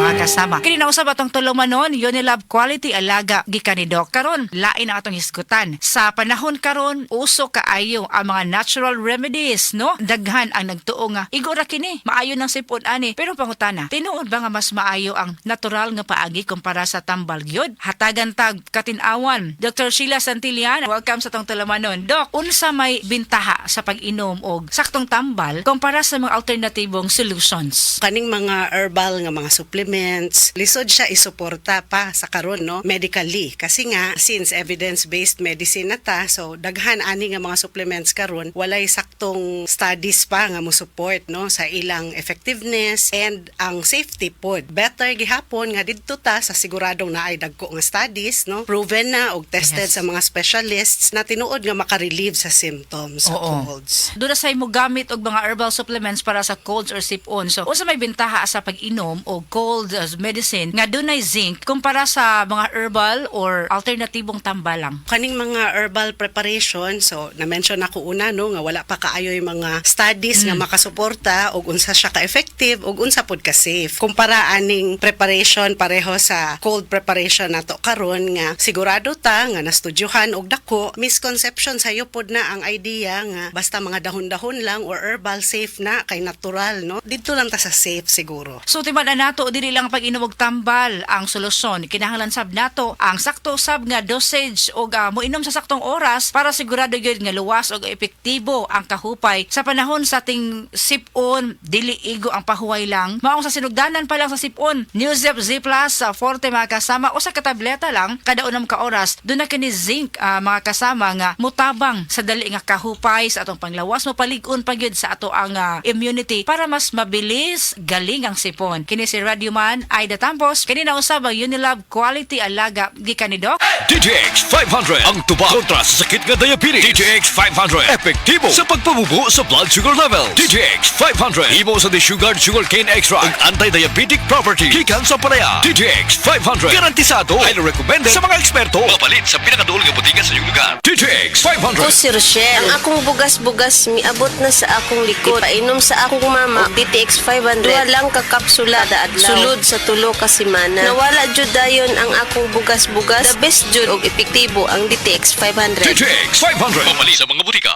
mga kasama. Kini nausab atong tulumanon, Unilab Quality Alaga gikan ni Doc. Karon lain ang atong hisgutan. Sa panahon karon uso kaayo ang mga natural remedies, no? Daghan ang nagtuo nga igora kini maayo ng sipon ani. Pero pangutana, tinuod ba nga mas maayo ang natural nga paagi kumpara sa tambal gyud? Hatagan tag katin-awan. Dr. Sheila Santillan, welcome sa tong tulumanon. Doc, unsa may bintaha sa pag-inom og saktong tambal kumpara sa mga alternatibong solutions? Kaning mga herbal nga mga supplements, lisod siya isuporta pa sa karon, no, medically. Kasi nga since evidence-based medicine na ta, so daghan ani nga mga supplements karon walay saktong studies pa nga mo support, no, sa ilang effectiveness and ang safety pod. Better gihapon nga didto ta sa siguradong naay dagko nga studies, no, proven na og tested sa mga specialists na tinuod nga makarelieve sa symptoms sa colds. Doon na say mo gamit og mga herbal supplements para sa colds or sipon. So, unsa may bintaha sa pag-inom og cold medicine nga dunay zinc kumpara sa mga herbal or alternatibong tambalang? Kaning mga herbal preparation, so na-mention ako una, no, nga wala pa kaayo yung mga studies nga makasuporta og unsa siya ka-effective og unsa pod ka-safe. Kumpara aning preparation pareho sa cold preparation nato karon nga sigurado ta nga nastudyuhan og dako, misconception sayo pod na ang idea nga basta mga dahon-dahon lang or herbal safe na kay natural, no. Dito lang ta sa safe siguro. So, timan nato dili lang pag-inom og tambal ang solusyon. Kinahanglan sab nato ang sakto sab nga dosage og moinom sa saktong oras para sigurado gyud nga luwas og epektibo ang kahupay sa panahon sa ating sipon. Dili igo ang pahuway lang. Maong sa sinugdanan pa lang sa sipon. Newzep Z Plus Forte mga kasama o sa katableta lang kada unam ka oras. Doon na kini zinc mga kasama nga mutabang sa dali nga kahupay sa atong panglawas, mapalig-on pa gyud sa ato ang immunity para mas mabilis galing ang sipon. Kini si Radioman Aida Tampos, kini na usab ang Unilab Quality Alaga gikan ni Doc. DTX 500 ang tuba kontra sa sakit nga diabetes. DTX 500 epektibo sa pagpabubo sa blood sugar level. DTX 500 imo sa sugar cane extract ug anti-diabetic property gikan sa palaya. DTX 500 garantisado, highly recommended sa mga eksperto. Mapalit sa pinakaduol nga botiga sa iyong lugar. DTX 500. Ako si Rochelle. Ang akong bugas-bugas miabot na sa akong likod. Painom sa akong mama og DTX 500. Duha lang ka kapsula adlaw. Sulod sa tulo ka semana. Nawala jud dayon ang akong bugas-bugas. The best jud og epektibo ang DTX 500. DTX 500 mapalit sa mga botika.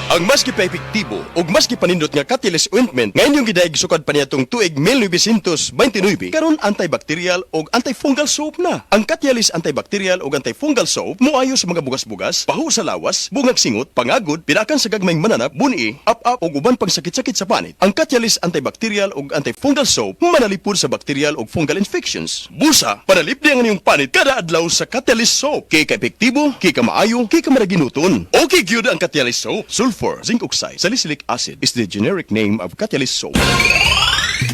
Ang mas gipaepektibo ug mas gipanindot nga Catalyst ointment ngayon yung gidaig sukad pa niyatong tuig 1929 karon antibacterial ug antifungal soap na. Ang Catalyst antibacterial ug antifungal soap moayo sa mga bugas-bugas, pahu sa lawas, bungag singot, pangagod, pinakan sa gagmayng mananap, buni, up-up ug uban pang sakit-sakit sa panit. Ang Catalyst antibacterial ug antifungal soap manalipod sa bacterial ug fungal infections. Busa, panalipdi ang inyong panit kada adlaw sa Catalyst soap. Kay ka-epektibo, kay ka maayo, kay ka maraginuton. Okay gyud ang Catalyst soap. Sulfur, zinc oxide, salicylic acid is the generic name of Catalyst soap.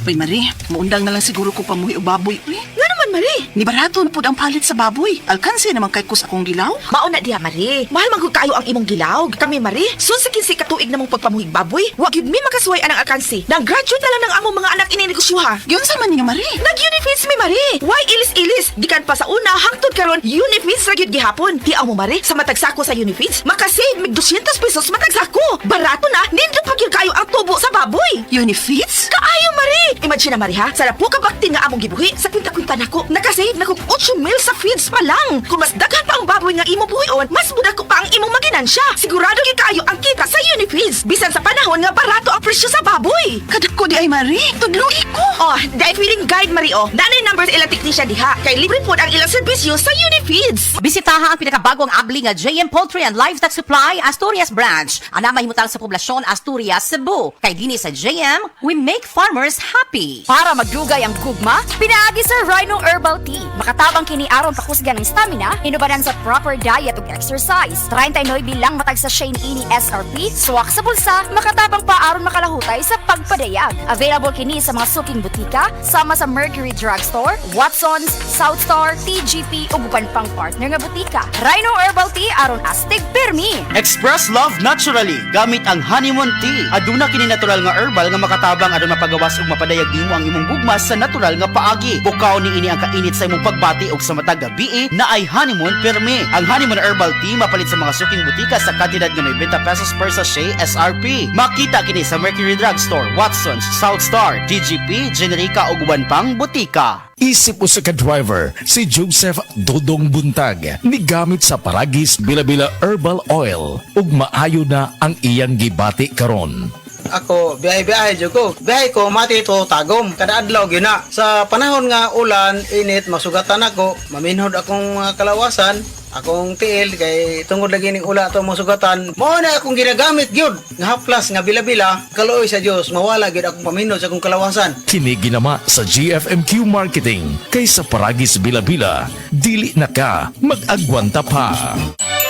Uy, Marie, maundang na lang siguro ko pamuhi o baboy. Uy, nga naman, Marie. Ni barato na po ang palit sa baboy. Alkansi naman kay kus akong gilaw. Mauna diha, Marie. Mahal magod kayo ang imong gilawg. Kami, Marie, sunsakin si katuig namong pagpamuhig baboy. Wag yun mi makasuway anang alkansi. Nag-graduate na lang ng among mga anak ininegosyoha. Yun sa man niya, Marie. Nag-Unifeeds mi, Marie. Why ilis-ilis? Gikan pa sa una, hangtod karon Unifeeds ra gyud gihapon. Tiaw mo, Marie, sa matagsako sa Unifeeds, makasave mig 200 pesos matagsako. Barato na, nindot pa gyud kayo ang tubo sa baboy. Unifeeds? Kaayo, Marie. Imagine na, Marie, ha? Sa po kabakti nga among gibuhi, sa kwinta-kwinta nako, nakasave na kog 8 mil sa feeds pa lang. Kung mas daghan pa ang baboy nga imo buhion, mas budak ko pa ang imong maginansya. Sigurado gyud kayo ang kita sa Unifeeds. Bisan sa panahon nga barato ang presyo sa baboy. Kadako di ay, Marie. Tudloy ko. Oh, dahil feeling guide, Marie, oh. Nanay numbers ilang teknisya diha. Kay libre po ang ilang serbisyo sa Unifeeds. Bisitaha ang pinakabagong abli nga JM Poultry and Livestock Supply Asturias Branch. Ana mahimutang sa poblasyon Asturias, Cebu. Kay dini sa JM, we make farmers happy. Para magdugay ang gugma, pinaagi sa Rhino Herbal Tea. Makatabang kini aron pakusgan ng stamina, inubanan sa proper diet ug exercise. 39 bilang matag sa Shane Ini SRP, suwak sa bulsa, makatabang pa aron makalahutay sa pagpadayag. Available kini sa mga suking butika, sama sa Mercury Drugstore, Watson's, Southstar, TGP ug uban pang partner nga butika. Rhino Herbal Tea aron astig pirmi. Express love naturally gamit ang honeymoon tea. Aduna kini natural nga herbal nga makatabang aron mapagawas ug mapadayag ipadayag nimo ang imong gugma sa natural nga paagi. Bukaw ni ini ang kainit sa imong pagbati og sa matag gabi na ay honeymoon perme. Ang honeymoon herbal tea mapalit sa mga suking butika sa kantidad nga 90 pesos per sachet SRP. Makita kini sa Mercury Drugstore, Watson's, South Star, DGP, Generica ug uban pang butika. Isip usa ka driver si Joseph Dodong Buntag migamit sa Paragis Bila-Bila Herbal Oil ug maayo na ang iyang gibati karon. Ako, biyahe-biyahe dyan ko. Biyahe ko, mati ito tagom. Kada adlaw gina. Sa panahon nga ulan, init, masugatan ako. Maminhod akong kalawasan. Akong tiil, kay tungod lagi ning ula ito masugatan. Mao na akong ginagamit gyud nga haplas nga bila-bila. Kaluoy sa Dios, mawala gyud akong paminhod sa akong kalawasan. Kini ginama sa GFMQ Marketing kay sa Paragis Bila-Bila dili na ka mag-agwanta pa.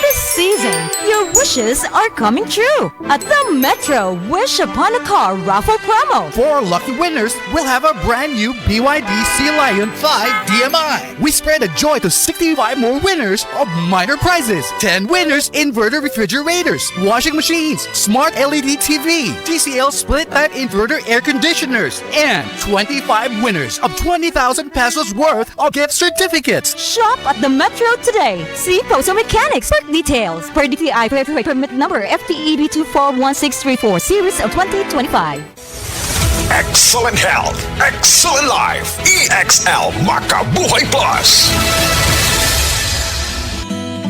This season, your wishes are coming true at the Metro Wish Upon a Car raffle promo. 4 lucky winners will have a brand new BYD Sea Lion 5 DMI. We spread a joy to 65 more winners of minor prizes. 10 winners inverter refrigerators, washing machines, smart LED TV, TCL split type inverter air conditioners, and 25 winners of 20,000 pesos worth of gift certificates. Shop at the Metro today. See Poso Mechanics for details. Per DTI permit number FTEB 241634 series of 2025. Excellent health, excellent life. EXL Makabuhay Plus.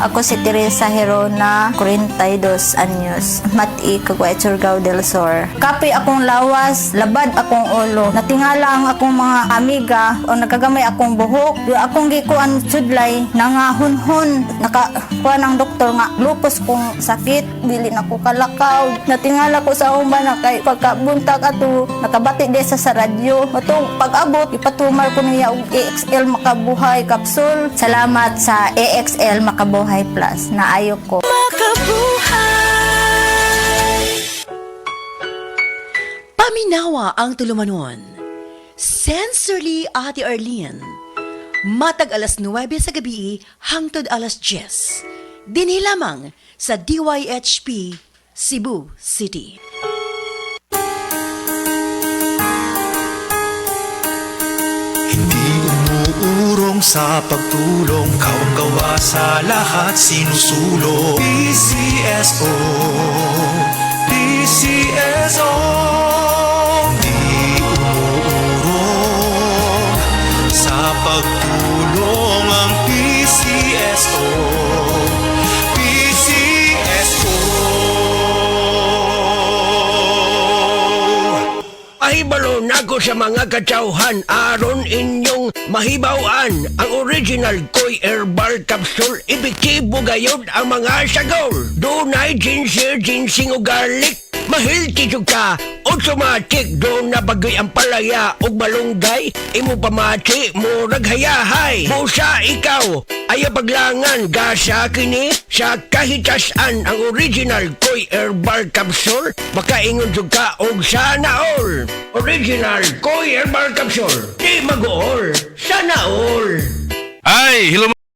Ako si Teresa Herona, 42 anyos, mati kagway Surigao del Sur. Kapi akong lawas, labad akong ulo. Natingala ang akong mga amiga o nagagamay akong buhok. Di akong gikuan sudlay, nangahunhon. Nakakuha ng doktor nga, lupus kong sakit, dili na ko kalakaw. Natingala ko sa umba na kay pagkabuntag ato, nakabati desa sa radyo. Matong pag-abot, ipatumar ko niya og EXL Makabuhay Capsule. Salamat sa EXL Makabuhay Plus na ayo ko. Paminawa ang tulumanon. Sensorily Ate Arlene. Matag alas 9 sa gabi hangtod alas 10. Dinhi lamang sa DYHP Cebu City. Urong sa pagtulong, kawang gawa sa lahat sinusulong. PCSO, PCSO, di umuurong sa pagtulong ang PCSO, PCSO. Ahibalo na ko sa mga katsauhan aron inyong mahibawan ang original Koy Herbal Capsule. Epektibo gayod ang mga sagol. Dunay ginseng, ginseng o garlic. Mahilti jud ka, automatic. Doon na bagoy ang palaya o malunggay. Imo pamati, murag hayahay. Busa ikaw, ay paglangan. Gasa kini sa kahitasan ang original Koy Herbal Capsule. Makaingon jud ka og sana all. Original Koy Herbal Capsule. Di mag-all, sana all. Ay, hello